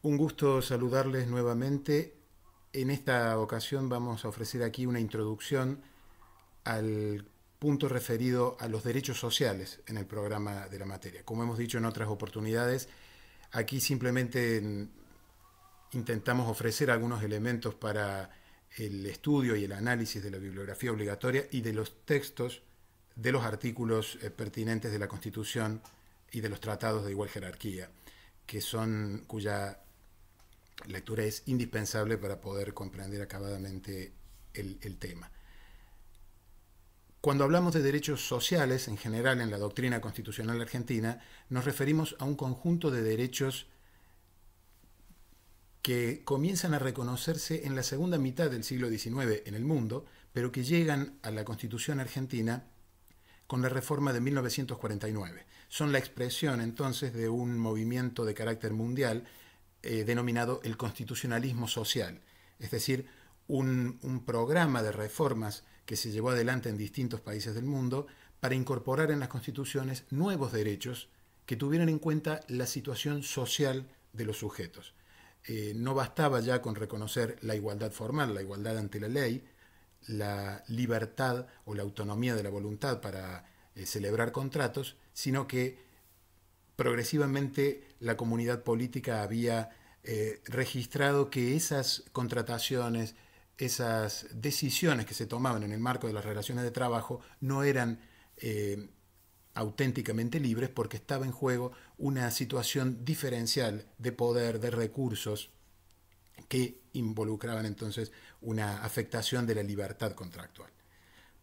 Un gusto saludarles nuevamente. En esta ocasión vamos a ofrecer aquí una introducción al punto referido a los derechos sociales en el programa de la materia. Como hemos dicho en otras oportunidades, aquí simplemente intentamos ofrecer algunos elementos para el estudio y el análisis de la bibliografía obligatoria y de los textos de los artículos pertinentes de la Constitución y de los tratados de igual jerarquía, cuya lectura es indispensable para poder comprender acabadamente el tema. Cuando hablamos de derechos sociales, en general en la doctrina constitucional argentina, nos referimos a un conjunto de derechos que comienzan a reconocerse en la segunda mitad del siglo XIX en el mundo, pero que llegan a la Constitución argentina con la reforma de 1949. Son la expresión entonces de un movimiento de carácter mundial denominado el constitucionalismo social, es decir, un programa de reformas que se llevó adelante en distintos países del mundo para incorporar en las constituciones nuevos derechos que tuvieran en cuenta la situación social de los sujetos. No bastaba ya con reconocer la igualdad formal, la igualdad ante la ley, la libertad o la autonomía de la voluntad para celebrar contratos, sino que progresivamente la comunidad política había registrado que esas contrataciones, esas decisiones que se tomaban en el marco de las relaciones de trabajo no eran auténticamente libres porque estaba en juego una situación diferencial de poder, de recursos, que involucraban entonces una afectación de la libertad contractual.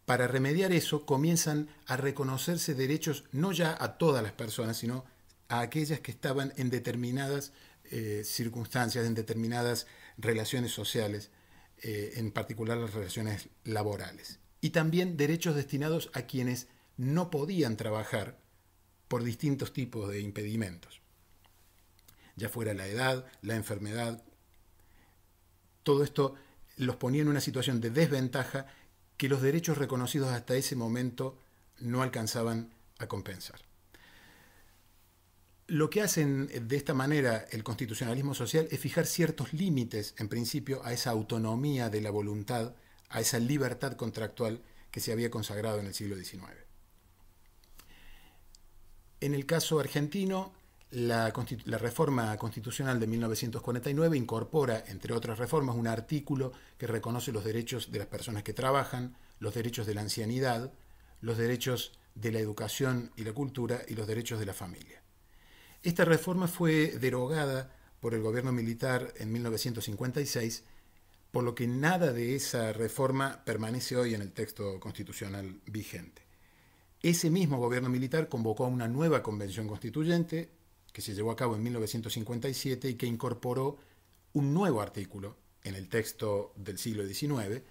Para remediar eso comienzan a reconocerse derechos no ya a todas las personas, sino a aquellas que estaban en determinadas circunstancias, en determinadas relaciones sociales, en particular las relaciones laborales. Y también derechos destinados a quienes no podían trabajar por distintos tipos de impedimentos, ya fuera la edad, la enfermedad. Todo esto los ponía en una situación de desventaja que los derechos reconocidos hasta ese momento no alcanzaban a compensar. Lo que hacen de esta manera el constitucionalismo social es fijar ciertos límites, en principio, a esa autonomía de la voluntad, a esa libertad contractual que se había consagrado en el siglo XIX. En el caso argentino, la reforma constitucional de 1949 incorpora, entre otras reformas, un artículo que reconoce los derechos de las personas que trabajan, los derechos de la ancianidad, los derechos de la educación y la cultura y los derechos de la familia. Esta reforma fue derogada por el gobierno militar en 1956, por lo que nada de esa reforma permanece hoy en el texto constitucional vigente. Ese mismo gobierno militar convocó a una nueva convención constituyente que se llevó a cabo en 1957 y que incorporó un nuevo artículo en el texto del siglo XIX,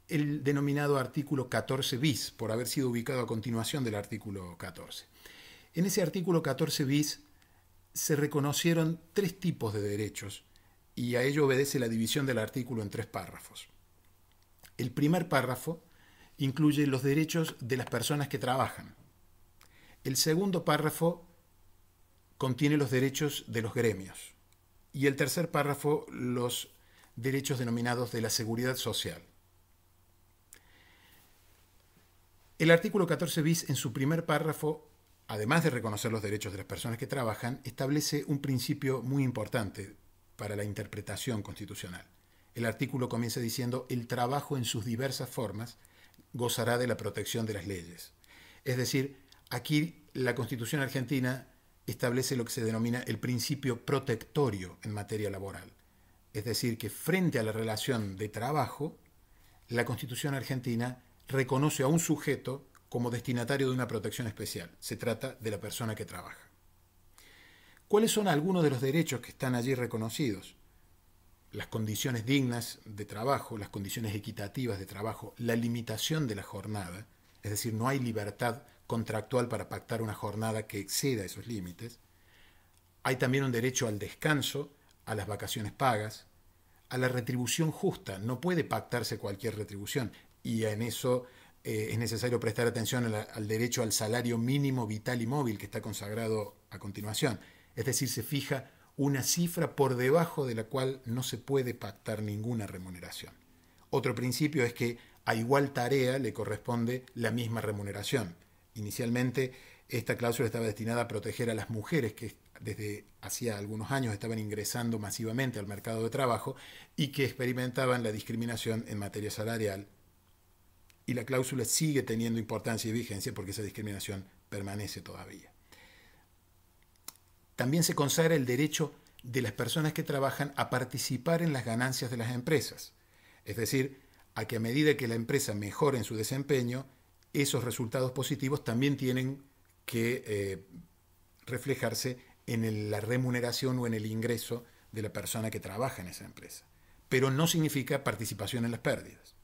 el denominado artículo 14 bis, por haber sido ubicado a continuación del artículo 14. En ese artículo 14 bis se reconocieron tres tipos de derechos y a ello obedece la división del artículo en tres párrafos. El primer párrafo incluye los derechos de las personas que trabajan. El segundo párrafo contiene los derechos de los gremios. Y el tercer párrafo, los derechos denominados de la seguridad social. El artículo 14 bis, en su primer párrafo, además de reconocer los derechos de las personas que trabajan, establece un principio muy importante para la interpretación constitucional. El artículo comienza diciendo: el trabajo en sus diversas formas gozará de la protección de las leyes. Es decir, aquí la Constitución argentina establece lo que se denomina el principio protectorio en materia laboral. Es decir, que frente a la relación de trabajo, la Constitución argentina reconoce a un sujeto como destinatario de una protección especial. Se trata de la persona que trabaja. ¿Cuáles son algunos de los derechos que están allí reconocidos? Las condiciones dignas de trabajo, las condiciones equitativas de trabajo, la limitación de la jornada, es decir, no hay libertad contractual para pactar una jornada que exceda esos límites. Hay también un derecho al descanso, a las vacaciones pagas, a la retribución justa. No puede pactarse cualquier retribución y en eso es necesario prestar atención al derecho al salario mínimo vital y móvil que está consagrado a continuación. Es decir, se fija una cifra por debajo de la cual no se puede pactar ninguna remuneración. Otro principio es que a igual tarea le corresponde la misma remuneración. Inicialmente, esta cláusula estaba destinada a proteger a las mujeres que desde hacía algunos años estaban ingresando masivamente al mercado de trabajo y que experimentaban la discriminación en materia salarial. Y la cláusula sigue teniendo importancia y vigencia porque esa discriminación permanece todavía. También se consagra el derecho de las personas que trabajan a participar en las ganancias de las empresas. Es decir, a que a medida que la empresa mejore en su desempeño, esos resultados positivos también tienen que reflejarse en la remuneración o en el ingreso de la persona que trabaja en esa empresa. Pero no significa participación en las pérdidas.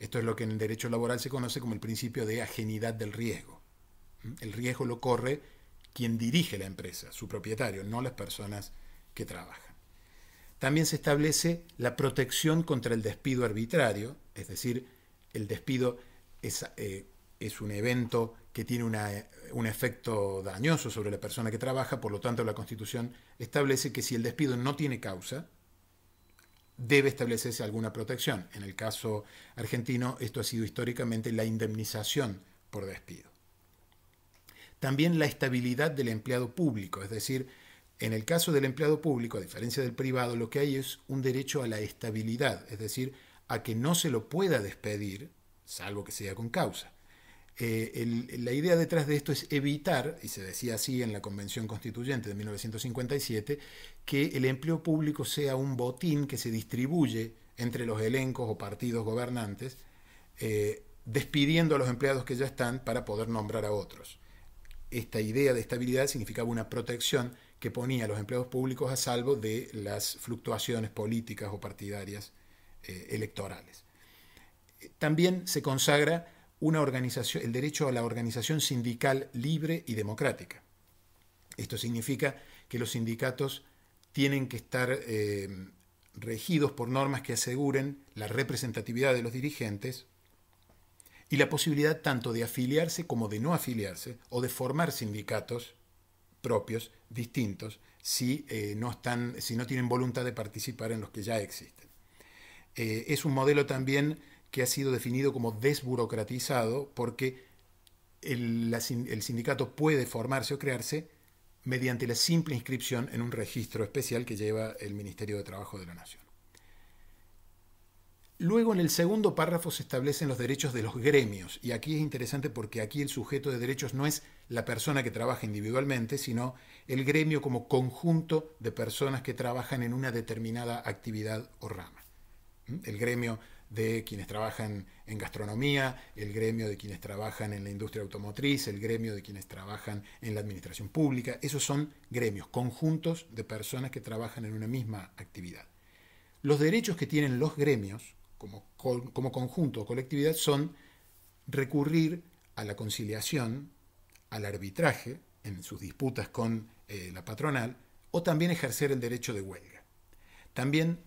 Esto es lo que en el derecho laboral se conoce como el principio de ajenidad del riesgo. El riesgo lo corre quien dirige la empresa, su propietario, no las personas que trabajan. También se establece la protección contra el despido arbitrario, es decir, el despido es un evento que tiene un efecto dañoso sobre la persona que trabaja, por lo tanto la Constitución establece que si el despido no tiene causa, debe establecerse alguna protección. En el caso argentino, esto ha sido históricamente la indemnización por despido. También la estabilidad del empleado público, es decir, en el caso del empleado público, a diferencia del privado, lo que hay es un derecho a la estabilidad, es decir, a que no se lo pueda despedir, salvo que sea con causa. La idea detrás de esto es evitar, y se decía así en la Convención Constituyente de 1957, que el empleo público sea un botín que se distribuye entre los elencos o partidos gobernantes, despidiendo a los empleados que ya están para poder nombrar a otros. Esta idea de estabilidad significaba una protección que ponía a los empleados públicos a salvo de las fluctuaciones políticas o partidarias electorales. También se consagra el derecho a la organización sindical libre y democrática. Esto significa que los sindicatos tienen que estar regidos por normas que aseguren la representatividad de los dirigentes y la posibilidad tanto de afiliarse como de no afiliarse o de formar sindicatos propios, distintos, si no tienen voluntad de participar en los que ya existen. Es un modelo también que ha sido definido como desburocratizado porque el sindicato puede formarse o crearse mediante la simple inscripción en un registro especial que lleva el Ministerio de Trabajo de la Nación. Luego, en el segundo párrafo se establecen los derechos de los gremios, y aquí es interesante porque aquí el sujeto de derechos no es la persona que trabaja individualmente, sino el gremio como conjunto de personas que trabajan en una determinada actividad o rama. El gremio de quienes trabajan en gastronomía, el gremio de quienes trabajan en la industria automotriz, el gremio de quienes trabajan en la administración pública. Esos son gremios, conjuntos de personas que trabajan en una misma actividad. Los derechos que tienen los gremios como conjunto o colectividad son recurrir a la conciliación, al arbitraje en sus disputas con la patronal, o también ejercer el derecho de huelga. También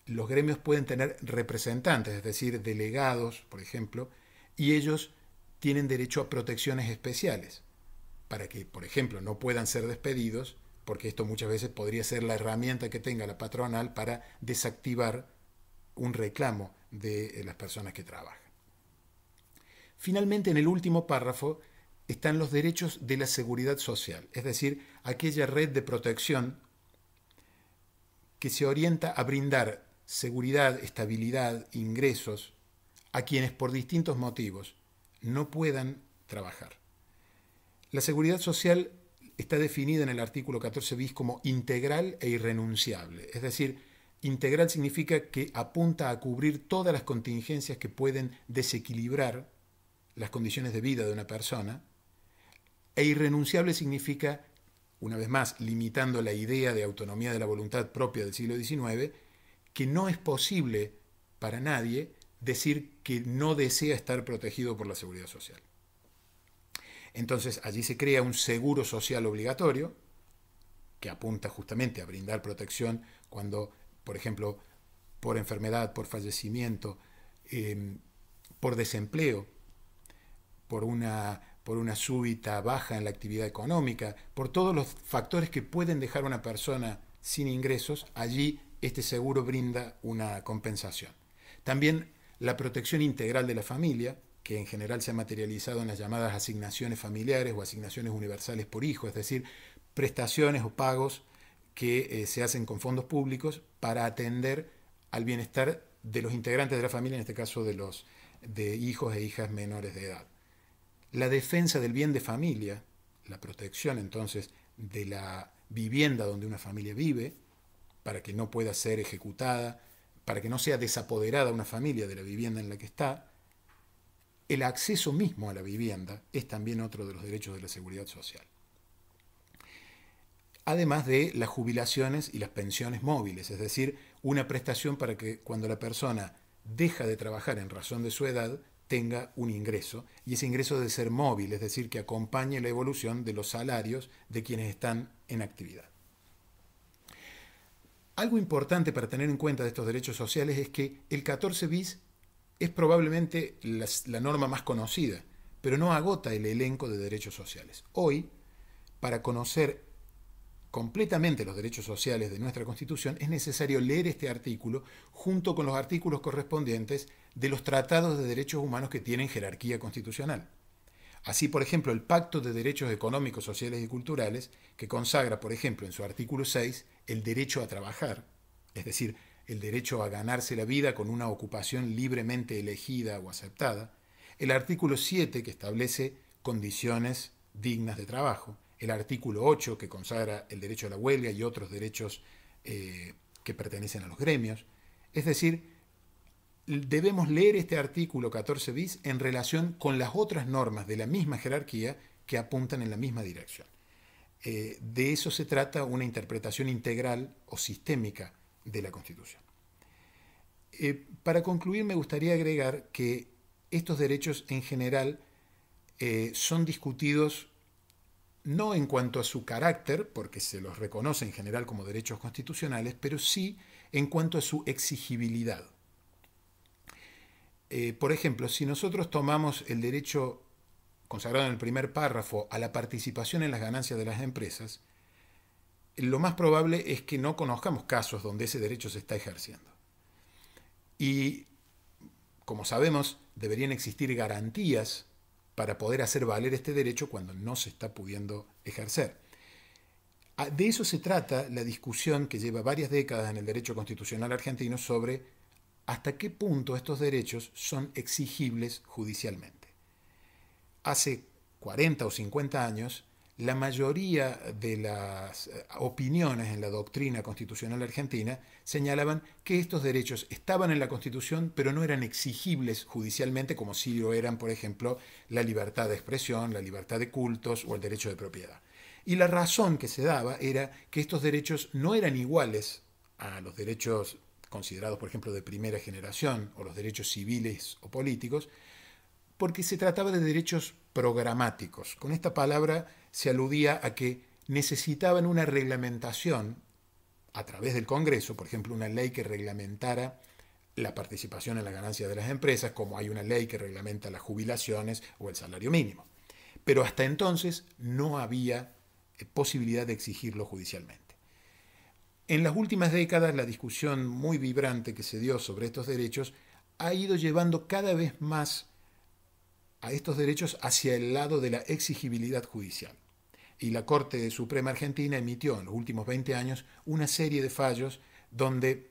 los gremios pueden tener representantes, es decir, delegados, por ejemplo, y ellos tienen derecho a protecciones especiales para que, por ejemplo, no puedan ser despedidos, porque esto muchas veces podría ser la herramienta que tenga la patronal para desactivar un reclamo de las personas que trabajan. Finalmente, en el último párrafo están los derechos de la seguridad social, es decir, aquella red de protección que se orienta a brindar seguridad, estabilidad, ingresos a quienes por distintos motivos no puedan trabajar. La seguridad social está definida en el artículo 14 bis como integral e irrenunciable, es decir, integral significa que apunta a cubrir todas las contingencias que pueden desequilibrar las condiciones de vida de una persona, e irrenunciable significa, una vez más, limitando la idea de autonomía de la voluntad propia del siglo XIX, que no es posible para nadie decir que no desea estar protegido por la seguridad social. Entonces, allí se crea un seguro social obligatorio que apunta justamente a brindar protección cuando, por ejemplo, por enfermedad, por fallecimiento, por desempleo, por una por una súbita baja en la actividad económica, por todos los factores que pueden dejar a una persona sin ingresos, allí este seguro brinda una compensación. También la protección integral de la familia, que en general se ha materializado en las llamadas asignaciones familiares o asignaciones universales por hijo, es decir, prestaciones o pagos que se hacen con fondos públicos para atender al bienestar de los integrantes de la familia, en este caso de hijos e hijas menores de edad. La defensa del bien de familia, la protección entonces de la vivienda donde una familia vive, para que no pueda ser ejecutada, para que no sea desapoderada una familia de la vivienda en la que está. El acceso mismo a la vivienda es también otro de los derechos de la seguridad social. Además de las jubilaciones y las pensiones móviles, es decir, una prestación para que cuando la persona deja de trabajar en razón de su edad, tenga un ingreso, y ese ingreso debe ser móvil, es decir, que acompañe la evolución de los salarios de quienes están en actividad. Algo importante para tener en cuenta de estos derechos sociales es que el 14 bis es probablemente la norma más conocida, pero no agota el elenco de derechos sociales. Hoy, para conocer completamente los derechos sociales de nuestra Constitución, es necesario leer este artículo junto con los artículos correspondientes de los tratados de derechos humanos que tienen jerarquía constitucional. Así, por ejemplo, el Pacto de Derechos Económicos, Sociales y Culturales, que consagra, por ejemplo, en su artículo 6, el derecho a trabajar, es decir, el derecho a ganarse la vida con una ocupación libremente elegida o aceptada, el artículo 7, que establece condiciones dignas de trabajo, el artículo 8, que consagra el derecho a la huelga y otros derechos que pertenecen a los gremios. Es decir, debemos leer este artículo 14 bis en relación con las otras normas de la misma jerarquía que apuntan en la misma dirección. De eso se trata una interpretación integral o sistémica de la Constitución. Para concluir, me gustaría agregar que estos derechos en general son discutidos no en cuanto a su carácter, porque se los reconoce en general como derechos constitucionales, pero sí en cuanto a su exigibilidad. Por ejemplo, si nosotros tomamos el derecho consagrado en el primer párrafo a la participación en las ganancias de las empresas, lo más probable es que no conozcamos casos donde ese derecho se está ejerciendo. Y, como sabemos, deberían existir garantías para poder hacer valer este derecho cuando no se está pudiendo ejercer. De eso se trata la discusión que lleva varias décadas en el derecho constitucional argentino sobre hasta qué punto estos derechos son exigibles judicialmente. Hace 40 o 50 años, la mayoría de las opiniones en la doctrina constitucional argentina señalaban que estos derechos estaban en la Constitución, pero no eran exigibles judicialmente como si lo eran, por ejemplo, la libertad de expresión, la libertad de cultos o el derecho de propiedad. Y la razón que se daba era que estos derechos no eran iguales a los derechos considerados, por ejemplo, de primera generación o los derechos civiles o políticos, porque se trataba de derechos programáticos. Con esta palabra se aludía a que necesitaban una reglamentación a través del Congreso, por ejemplo, una ley que reglamentara la participación en la ganancia de las empresas, como hay una ley que reglamenta las jubilaciones o el salario mínimo. Pero hasta entonces no había posibilidad de exigirlo judicialmente. En las últimas décadas, la discusión muy vibrante que se dio sobre estos derechos ha ido llevando cada vez más a estos derechos hacia el lado de la exigibilidad judicial. Y la Corte Suprema Argentina emitió en los últimos 20 años una serie de fallos donde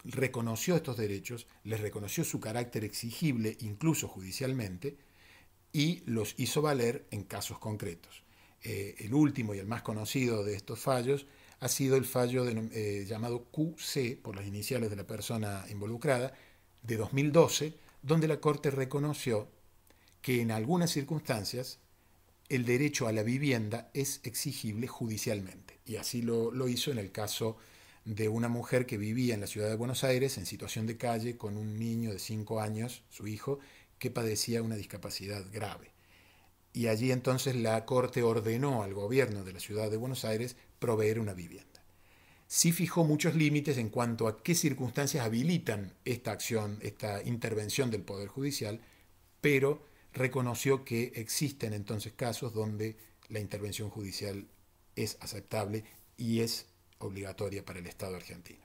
reconoció estos derechos, les reconoció su carácter exigible incluso judicialmente y los hizo valer en casos concretos. El último y el más conocido de estos fallos ha sido el fallo llamado QC, por las iniciales de la persona involucrada, de 2012, donde la Corte reconoció que en algunas circunstancias el derecho a la vivienda es exigible judicialmente. Y así lo hizo en el caso de una mujer que vivía en la ciudad de Buenos Aires en situación de calle con un niño de 5 años, su hijo, que padecía una discapacidad grave. Y allí entonces la Corte ordenó al gobierno de la ciudad de Buenos Aires proveer una vivienda. Sí fijó muchos límites en cuanto a qué circunstancias habilitan esta acción, esta intervención del Poder Judicial, pero reconoció que existen entonces casos donde la intervención judicial es aceptable y es obligatoria para el Estado argentino.